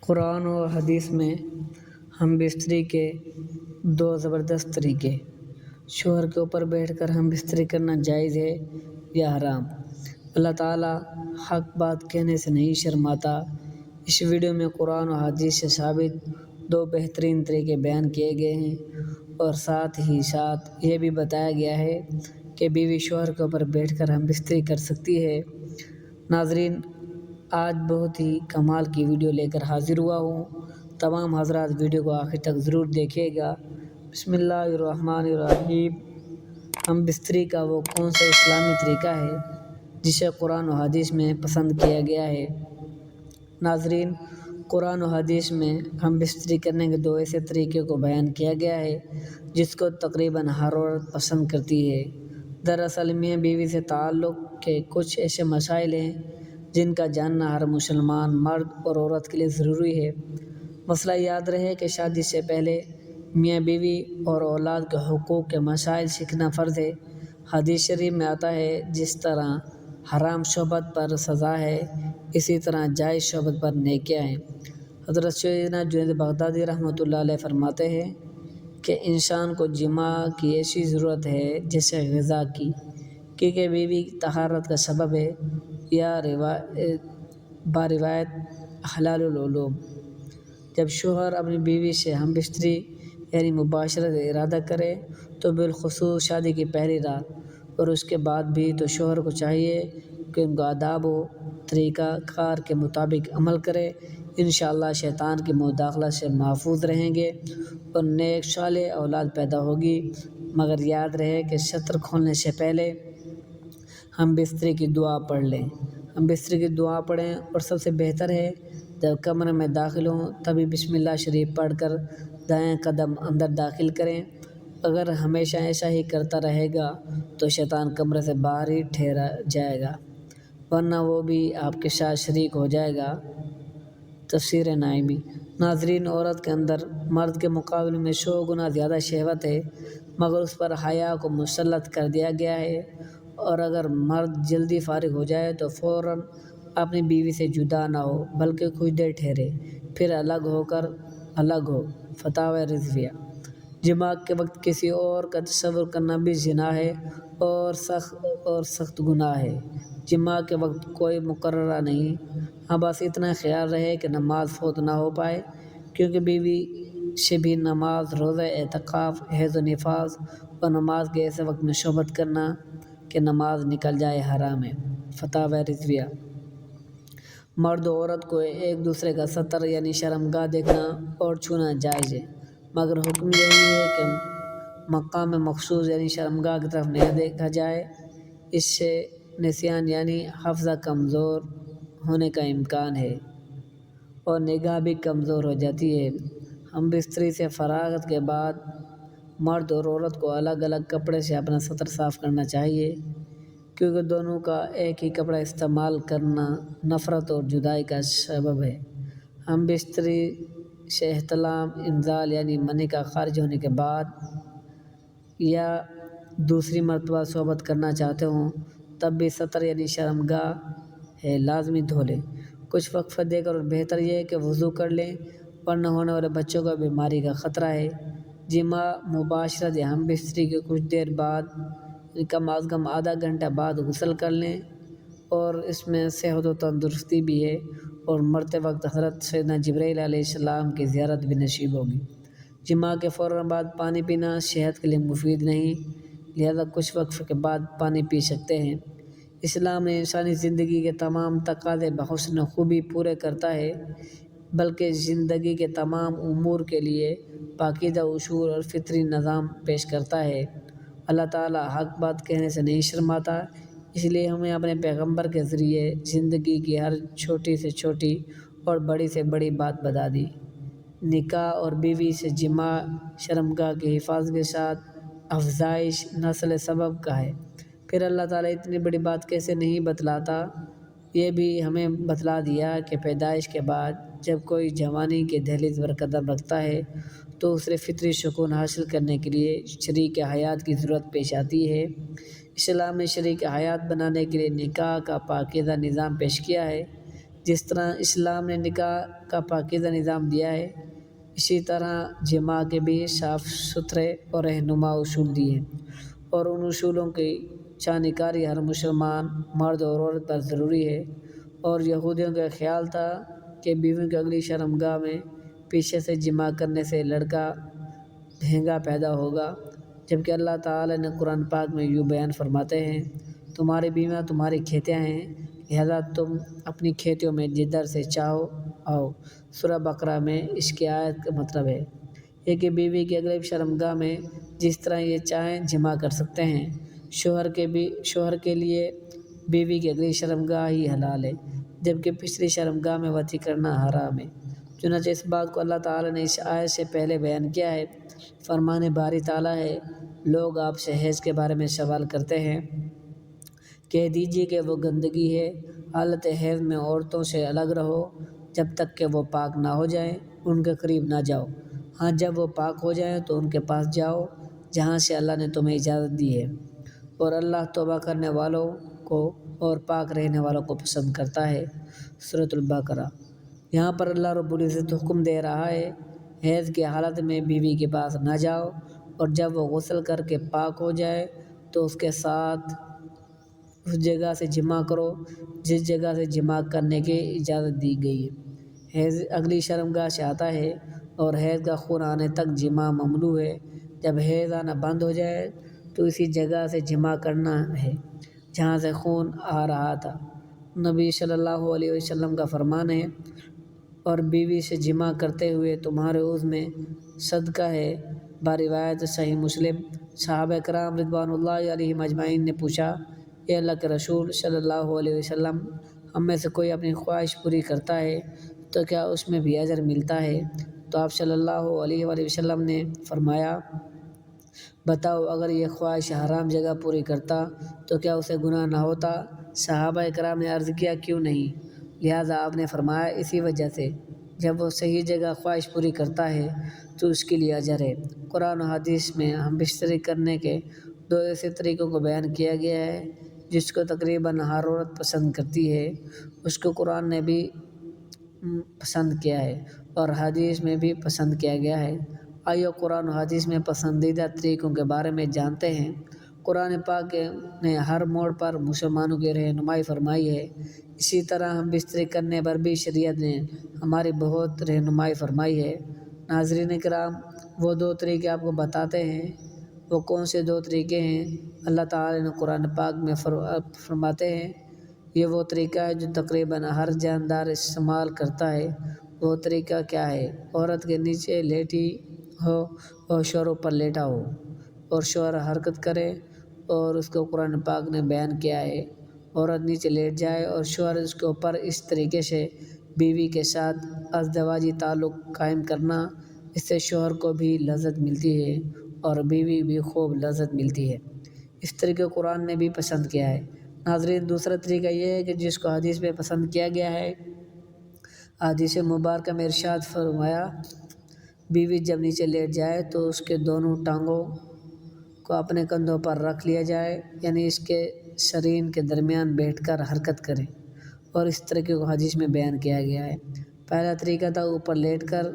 قرآن و حدیث میں ہم بستری کے دو زبردست طریقے۔ شوہر کے اوپر بیٹھ کر ہم بستری کرنا جائز ہے یا حرام؟ اللہ تعالیٰ حق بات کہنے سے نہیں شرماتا۔ اس ویڈیو میں قرآن و حدیث سے ثابت دو بہترین طریقے بیان کیے گئے ہیں اور ساتھ یہ بھی بتایا گیا ہے کہ بیوی شوہر کے اوپر بیٹھ کر ہم بستری کر سکتی ہے۔ ناظرین، آج بہت ہی کمال کی ویڈیو لے کر حاضر ہوا ہوں۔ تمام حضرات ویڈیو کو آخر تک ضرور دیکھیے گا۔ بسم اللہ الرحمن الرحیم۔ ہم بستری کا وہ کون سا اسلامی طریقہ ہے جسے قرآن و حدیث میں پسند کیا گیا ہے؟ ناظرین، قرآن و حدیث میں ہم بستری کرنے کے دو ایسے طریقے کو بیان کیا گیا ہے جس کو تقریباً ہر عورت پسند کرتی ہے۔ دراصل میاں بیوی سے تعلق کے کچھ ایسے مسائل ہیں جن کا جاننا ہر مسلمان مرد اور عورت کے لیے ضروری ہے۔ مسئلہ یاد رہے کہ شادی سے پہلے میاں بیوی اور اولاد کے حقوق کے مسائل سیکھنا فرض ہے۔ حدیث شریف میں آتا ہے جس طرح حرام شہوت پر سزا ہے اسی طرح جائز شہوت پر نیکیاں ہیں۔ حضرت سیدنا جنید بغدادی رحمۃ اللہ علیہ فرماتے ہیں کہ انسان کو جماع کی ایسی ضرورت ہے جیسے غذا کی، کیونکہ بیوی طہارت کا سبب ہے یا باروایت حلال العلوم۔ جب شوہر اپنی بیوی سے ہم بستری یعنی مباشرت کا ارادہ کرے تو بالخصوص شادی کی پہلی رات اور اس کے بعد بھی تو شوہر کو چاہیے کہ ان کو آداب و طریقہ کار کے مطابق عمل کرے۔ انشاءاللہ شیطان کی مداخلت سے محفوظ رہیں گے اور نیک صالح اولاد پیدا ہوگی۔ مگر یاد رہے کہ شطر کھولنے سے پہلے ہم بستری کی دعا پڑھ لیں۔ ہم بستری کی دعا پڑھیں اور سب سے بہتر ہے جب کمرے میں داخل ہوں تبھی بسم اللہ شریف پڑھ کر دائیں قدم اندر داخل کریں۔ اگر ہمیشہ ایسا ہی کرتا رہے گا تو شیطان کمرے سے باہر ہی ٹھہرا جائے گا، ورنہ وہ بھی آپ کے ساتھ شریک ہو جائے گا۔ تفسیر نعیمی۔ ناظرین، عورت کے اندر مرد کے مقابلے میں 100 گنا زیادہ شہوت ہے، مگر اس پر حیا کو مسلط کر دیا گیا ہے، اور اگر مرد جلدی فارغ ہو جائے تو فوراً اپنی بیوی سے جدا نہ ہو بلکہ کچھ دیر ٹھہرے پھر الگ ہو۔ فتاوی رضویہ۔ جماع کے وقت کسی اور کا تصور کرنا بھی زنا ہے اور سخت گناہ ہے۔ جماع کے وقت کوئی مقررہ نہیں، ہاں بس اتنا خیال رہے کہ نماز فوت نہ ہو پائے، کیونکہ بیوی سے بھی نماز، روزہ، اعتکاف، حیض و نفاس اور نماز کے ایسے وقت میں صحبت کرنا کہ نماز نکل جائے حرام ہے۔ فتاوی رضویہ۔ مرد و عورت کو ایک دوسرے کا سطر یعنی شرمگاہ دیکھنا اور چھونا جائز ہے، مگر حکم یہی ہے کہ مقام مخصوص یعنی شرمگاہ کی طرف نہ دیکھا جائے، اس سے نسیان یعنی حافظہ کمزور ہونے کا امکان ہے اور نگاہ بھی کمزور ہو جاتی ہے۔ ہم بستری سے فراغت کے بعد مرد اور عورت کو الگ الگ کپڑے سے اپنا سطر صاف کرنا چاہیے، کیونکہ دونوں کا ایک ہی کپڑا استعمال کرنا نفرت اور جدائی کا سبب ہے۔ ہم بستری سے احتلام، انزال یعنی منی کا خارج ہونے کے بعد یا دوسری مرتبہ صحبت کرنا چاہتے ہوں تب بھی سطر یعنی شرمگاہ ہے لازمی دھو لیں۔ کچھ وقفہ دے کر، اور بہتر یہ ہے کہ وضو کر لیں، ورنہ ہونے والے بچوں کو بیماری کا خطرہ ہے۔ جماع، مباشرت یا ہم بستری کے کچھ دیر بعد کم از کم آدھا گھنٹہ بعد غسل کر لیں، اور اس میں صحت و تندرستی بھی ہے اور مرتے وقت حضرت سیدنا جبرائیل علیہ السلام کی زیارت بھی نصیب ہوگی۔ جماع کے فوراً بعد پانی پینا صحت کے لیے مفید نہیں، لہذا کچھ وقفے کے بعد پانی پی سکتے ہیں۔ اسلام نے انسانی زندگی کے تمام تقاضے بحسن خوبی پورے کرتا ہے، بلکہ زندگی کے تمام امور کے لیے پاکیزہ اصول اور فطری نظام پیش کرتا ہے۔ اللہ تعالیٰ حق بات کہنے سے نہیں شرماتا، اس لیے ہمیں اپنے پیغمبر کے ذریعے زندگی کی ہر چھوٹی سے چھوٹی اور بڑی سے بڑی بات بتا دی۔ نکاح اور بیوی سے جماع شرمگاہ کی حفاظت کے ساتھ افزائش نسل سبب کا ہے۔ پھر اللہ تعالیٰ اتنی بڑی بات کیسے نہیں بتلاتا؟ یہ بھی ہمیں بتلا دیا کہ پیدائش کے بعد جب کوئی جوانی کے دہلیز پر قدم رکھتا ہے تو اسے فطری سکون حاصل کرنے کے لیے شریک حیات کی ضرورت پیش آتی ہے۔ اسلام نے شریک حیات بنانے کے لیے نکاح کا پاکیزہ نظام پیش کیا ہے، جس طرح اسلام نے نکاح کا پاکیزہ نظام دیا ہے، اسی طرح جماع کے بھی صاف ستھرے اور رہنما اصول دیے ہیں، اور ان اصولوں کی چانی کاری ہر مسلمان مرد اور عورت پر ضروری ہے۔ اور یہودیوں کا خیال تھا کہ بیویوں کی اگلی شرمگاہ میں پیچھے سے جماع کرنے سے لڑکا بھینگا پیدا ہوگا، جبکہ اللہ تعالیٰ نے قرآن پاک میں یوں بیان فرماتے ہیں، تمہاری بیویاں تمہاری کھیتیاں ہیں، لہذا تم اپنی کھیتیوں میں جدھر سے چاہو آؤ۔ سورہ بقرہ میں اس کی آیت کا مطلب ہے یہ کہ بیوی کی اگلی شرمگاہ میں جس طرح یہ چاہیں جماع کر سکتے ہیں۔ شوہر کے لیے بیوی کی اگلی شرمگاہ ہی حلال ہے، جبکہ پچھلی شرمگاہ میں وطی کرنا حرام ہے۔ چنانچہ اس بات کو اللہ تعالیٰ نے اس آیت سے پہلے بیان کیا ہے۔ فرمان باری تعالیٰ ہے، لوگ آپ سے حیض کے بارے میں سوال کرتے ہیں، کہہ دیجیے کہ وہ گندگی ہے، حالت حیض میں عورتوں سے الگ رہو جب تک کہ وہ پاک نہ ہو جائیں، ان کے قریب نہ جاؤ۔ ہاں جب وہ پاک ہو جائیں تو ان کے پاس جاؤ جہاں سے اللہ نے تمہیں اجازت دی ہے، اور اللہ توبہ کرنے والوں کو اور پاک رہنے والوں کو پسند کرتا ہے۔ سورۃ البقرہ۔ یہاں پر اللہ رب العزت حکم دے رہا ہے، حیض کی حالت میں بیوی کے پاس نہ جاؤ، اور جب وہ غسل کر کے پاک ہو جائے تو اس کے ساتھ اس جگہ سے جماع کرو جس جگہ سے جماع کرنے کی اجازت دی گئی ہے۔ حیض اگلی شرمگاہ سے آتا ہے اور حیض کا خون آنے تک جماع ممنوع ہے۔ جب حیض آنا بند ہو جائے تو اسی جگہ سے جماع کرنا ہے جہاں سے خون آ رہا تھا۔ نبی صلی اللہ علیہ وسلم کا فرمان ہے، اور بیوی سے جماع کرتے ہوئے تمہارے عضو میں صدقہ ہے۔ بروایت صحیح مسلم۔ صحابہ کرام رضوان اللہ علیہم اجمعین نے پوچھا، اے اللہ کے رسول صلی اللہ علیہ وسلم، ہم میں سے کوئی اپنی خواہش پوری کرتا ہے تو کیا اس میں بھی اجر ملتا ہے؟ تو آپ صلی اللہ علیہ وآلہ وسلم نے فرمایا، بتاؤ اگر یہ خواہش حرام جگہ پوری کرتا تو کیا اسے گناہ نہ ہوتا؟ صحابہ کرام نے عرض کیا، کیوں نہیں؟ لہٰذا آپ نے فرمایا، اسی وجہ سے جب وہ صحیح جگہ خواہش پوری کرتا ہے تو اس کے لیے اجر ہے۔ قرآن و حدیث میں ہم بستری کرنے کے دو ایسے طریقوں کو بیان کیا گیا ہے جس کو تقریباً ہر عورت پسند کرتی ہے، اس کو قرآن نے بھی پسند کیا ہے اور حدیث میں بھی پسند کیا گیا ہے۔ آئیے قرآن و حدیث میں پسندیدہ طریقوں کے بارے میں جانتے ہیں۔ قرآن پاک نے ہر موڑ پر مسلمانوں کی رہنمائی فرمائی ہے، اسی طرح ہم بستری کرنے پر بھی شریعت نے ہماری بہت رہنمائی فرمائی ہے۔ ناظرین کرام، وہ دو طریقے آپ کو بتاتے ہیں، وہ کون سے دو طریقے ہیں؟ اللہ تعالیٰ نے قرآن پاک میں فرماتے ہیں، یہ وہ طریقہ ہے جو تقریباً ہر جاندار استعمال کرتا ہے۔ وہ طریقہ کیا ہے؟ عورت کے نیچے لیٹی ہو اور شوہر اوپر لیٹا ہو، اور شوہر حرکت کرے، اور اس کو قرآن پاک نے بیان کیا ہے، عورت نیچے لیٹ جائے اور شوہر اس کے اوپر، اس طریقے سے بیوی کے ساتھ ازدواجی تعلق قائم کرنا، اس سے شوہر کو بھی لذت ملتی ہے اور بیوی بھی خوب لذت ملتی ہے۔ اس طریقے کو قرآن نے بھی پسند کیا ہے۔ ناظرین، دوسرا طریقہ یہ ہے کہ جس کو حدیث میں پسند کیا گیا ہے۔ حدیث مبارکہ میں ارشاد فرمایا، بیوی جب نیچے لیٹ جائے تو اس کے دونوں ٹانگوں کو اپنے کندھوں پر رکھ لیا جائے، یعنی اس کے شرین کے درمیان بیٹھ کر حرکت کرے، اور اس طریقے کو حدیث میں بیان کیا گیا ہے۔ پہلا طریقہ تھا اوپر لیٹ کر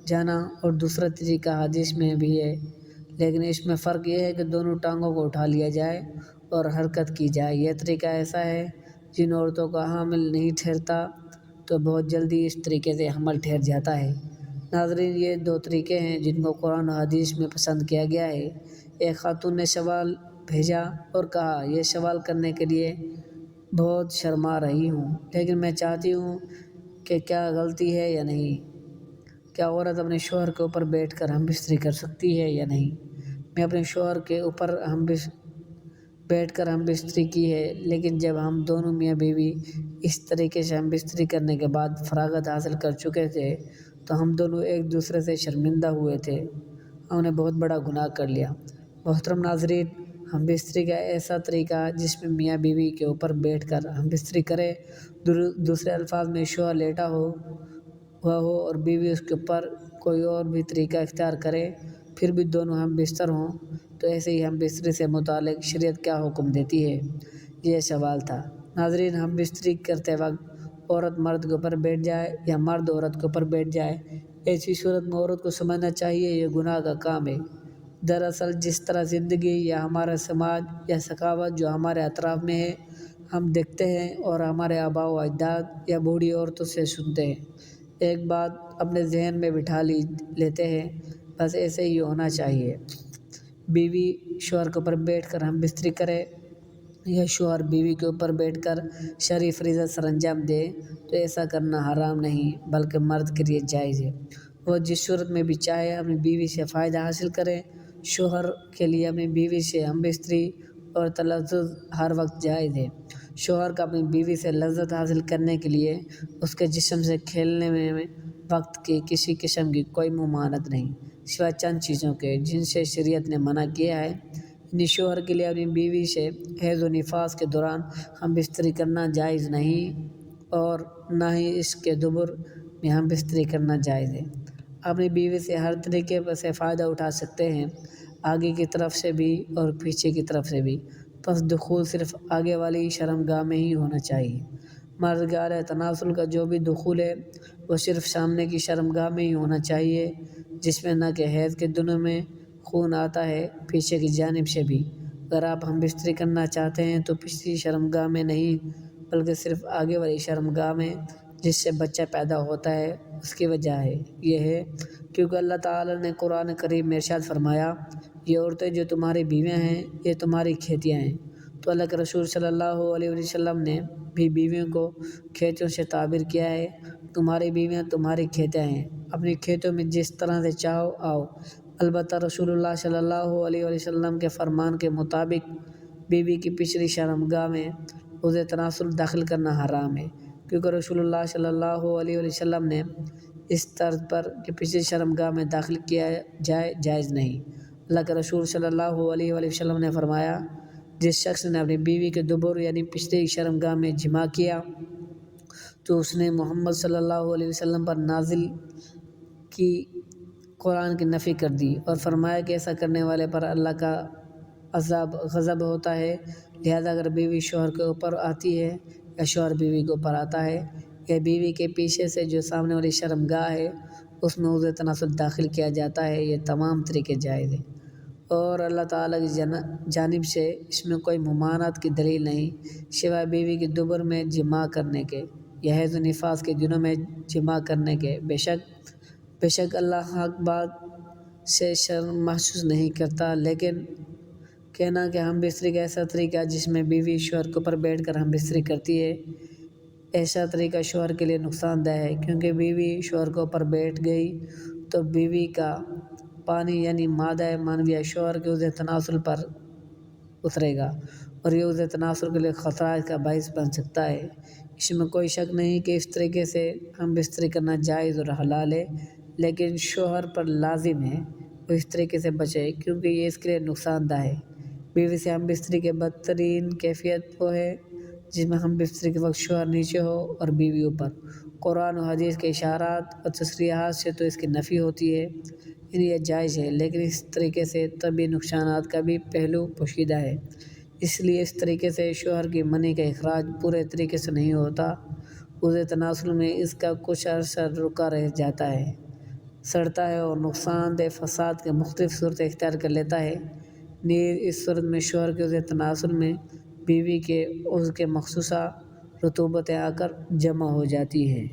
جانا، اور دوسرا طریقہ حدیث میں بھی ہے، لیکن اس میں فرق یہ ہے کہ دونوں ٹانگوں کو اٹھا لیا جائے اور حرکت کی جائے۔ یہ طریقہ ایسا ہے جن عورتوں کا حمل نہیں ٹھہرتا تو بہت جلدی اس طریقے سے حمل ٹھہر جاتا ہے۔ ناظرین، یہ دو طریقے ہیں جن کو قرآن و حدیث میں پسند کیا گیا ہے۔ ایک خاتون نے سوال بھیجا اور کہا، یہ سوال کرنے کے لیے بہت شرما رہی ہوں، لیکن میں چاہتی ہوں کہ کیا غلطی ہے یا نہیں؟ کیا عورت اپنے شوہر کے اوپر بیٹھ کر ہم بستری کر سکتی ہے یا نہیں؟ میں اپنے شوہر کے اوپر بیٹھ کر ہم بستری کی ہے، لیکن جب ہم دونوں میاں بیوی اس طریقے سے ہم بستری کرنے کے بعد فراغت حاصل کر چکے تھے تو ہم دونوں ایک دوسرے سے شرمندہ ہوئے تھے، ہم نے بہت بڑا گناہ کر لیا۔ محترم ناظرین، ہم بستری کا ایسا طریقہ جس میں میاں بیوی کے اوپر بیٹھ کر ہم بستری کرے، دوسرے الفاظ میں شوہر لیٹا ہوا ہو اور بیوی اس کے اوپر کوئی اور بھی طریقہ اختیار کرے، پھر بھی دونوں ہم بستر ہوں، تو ایسے ہی ہم بستری سے متعلق شریعت کیا حکم دیتی ہے؟ یہ سوال تھا۔ ناظرین، ہم بستری کرتے وقت عورت مرد کے اوپر بیٹھ جائے یا مرد عورت کے اوپر بیٹھ جائے، ایسی صورت میں عورت کو سمجھنا چاہیے یہ گناہ کا کام ہے۔ دراصل جس طرح زندگی یا ہمارا سماج یا ثقافت جو ہمارے اطراف میں ہے ہم دیکھتے ہیں اور ہمارے آباء و اجداد یا بوڑھی عورتوں سے سنتے ہیں، ایک بات اپنے ذہن میں بٹھا لیتے ہیں، بس ایسے ہی ہونا چاہیے۔ بیوی شوہر کے اوپر بیٹھ کر ہم بستری کرے یا شوہر بیوی کے اوپر بیٹھ کر شرعی فریضہ سر انجام دے تو ایسا کرنا حرام نہیں بلکہ مرد کے لیے جائز ہے۔ وہ جس صورت میں بھی چاہے اپنی بیوی سے فائدہ حاصل کرے۔ شوہر کے لیے اپنی بیوی سے ہم بستری اور تلذذ ہر وقت جائز ہے۔ شوہر کا اپنی بیوی سے لذت حاصل کرنے کے لیے اس کے جسم سے کھیلنے میں وقت کی کسی قسم کی کوئی ممانعت نہیں، سوائے چند چیزوں کے جن سے شریعت نے منع کیا ہے۔ یعنی شوہر کے لیے اپنی بیوی سے حیض و نفاس کے دوران ہم بستری کرنا جائز نہیں اور نہ ہی اس کے دبر میں ہم بستری کرنا جائز ہے۔ اپنی بیوی سے ہر طریقے سے فائدہ اٹھا سکتے ہیں، آگے کی طرف سے بھی اور پیچھے کی طرف سے بھی، پس دخول صرف آگے والی شرمگاہ میں ہی ہونا چاہیے۔ مردگار تناسل کا جو بھی دخول ہے وہ صرف سامنے کی شرمگاہ میں ہی ہونا چاہیے، جس میں نہ کہ حیض کے دنوں میں خون آتا ہے، پیچھے کی جانب سے بھی۔ اگر آپ ہم بستری کرنا چاہتے ہیں تو پچھلی شرمگاہ میں نہیں بلکہ صرف آگے والی شرمگاہ میں جس سے بچہ پیدا ہوتا ہے اس کی وجہ ہے یہ ہے کیونکہ اللہ تعالیٰ نے قرآن کریم میں ارشاد فرمایا، یہ عورتیں جو تمہاری بیویاں ہیں یہ تمہاری کھیتیاں ہیں۔ تو اللہ کے رسول صلی اللہ علیہ وسلم نے بھی بیویوں کو کھیتوں سے تعبیر کیا ہے، تمہاری بیویاں تمہاری کھیتیاں ہیں، اپنی کھیتوں میں جس طرح سے چاہو آؤ۔ البتہ رسول اللہ صلی اللہ علیہ وسلم کے فرمان کے مطابق بیوی کی پچھلی شرمگاہ میں عضو تناسل داخل کرنا حرام ہے، کیونکہ رسول اللہ صلی اللہ علیہ وسلم نے اس طرز پر کہ پچھلی شرمگاہ میں داخل کیا جائے جائز نہیں۔ اللہ کے رسول صلی اللہ علیہ وسلم نے فرمایا، جس شخص نے اپنی بیوی کے دبر یعنی پچھلی شرمگاہ میں جماع کیا تو اس نے محمد صلی اللہ علیہ وسلم پر نازل کی قرآن کی نفی کر دی اور فرمایا کہ ایسا کرنے والے پر اللہ کا عذاب غضب ہوتا ہے۔ لہذا اگر بیوی شوہر کے اوپر آتی ہے یا شوہر بیوی کے اوپر آتا ہے یا بیوی کے پیچھے سے جو سامنے والی شرمگاہ ہے اس میں عضو تناسل داخل کیا جاتا ہے، یہ تمام طریقے جائز ہیں اور اللہ تعالیٰ کی جانب سے اس میں کوئی ممانعت کی دلیل نہیں سوائے بیوی کے دبر میں جماع کرنے کے یا حیض و نفاس کے دنوں میں جماع کرنے کے۔ بے شک اللہ حق بات سے شرم محسوس نہیں کرتا، لیکن کہنا کہ ہم بستری کا ایسا طریقہ جس میں بیوی شوہر کے اوپر بیٹھ کر ہم بستری کرتی ہے، ایسا طریقہ شوہر کے لیے نقصان دہ ہے، کیونکہ بیوی شوہر کے اوپر بیٹھ گئی تو بیوی کا پانی یعنی مادہ معنویہ شوہر کے عضو تناسل پر اترے گا اور یہ عضو تناسل کے لیے خطرات کا باعث بن سکتا ہے۔ اس میں کوئی شک نہیں کہ اس طریقے سے ہم بستری کرنا جائز اور حلال ہے، لیکن شوہر پر لازم ہے وہ اس طریقے سے بچے کیونکہ یہ اس کے لیے نقصان دہ ہے۔ بیوی سے ہم بستری کے بدترین کیفیت وہ ہے جس میں ہم بستری کے وقت شوہر نیچے ہو اور بیوی اوپر۔ قرآن و حدیث کے اشارات اور تصریحات سے تو اس کی نفی ہوتی ہے، یعنی یہ جائز ہے، لیکن اس طریقے سے طبعی نقصانات کا بھی پہلو پوشیدہ ہے، اس لیے اس طریقے سے شوہر کی منی کا اخراج پورے طریقے سے نہیں ہوتا۔ عضو تناسل میں اس کا کچھ عرصہ رکا رہ جاتا ہے، سڑتا ہے اور نقصان دہ فساد کے مختلف صورتیں اختیار کر لیتا ہے۔ نیز اس صورت میں شوہر کے عضو تناسل میں بیوی کے عضو کے مخصوصہ رطوبتیں آ کر جمع ہو جاتی ہیں۔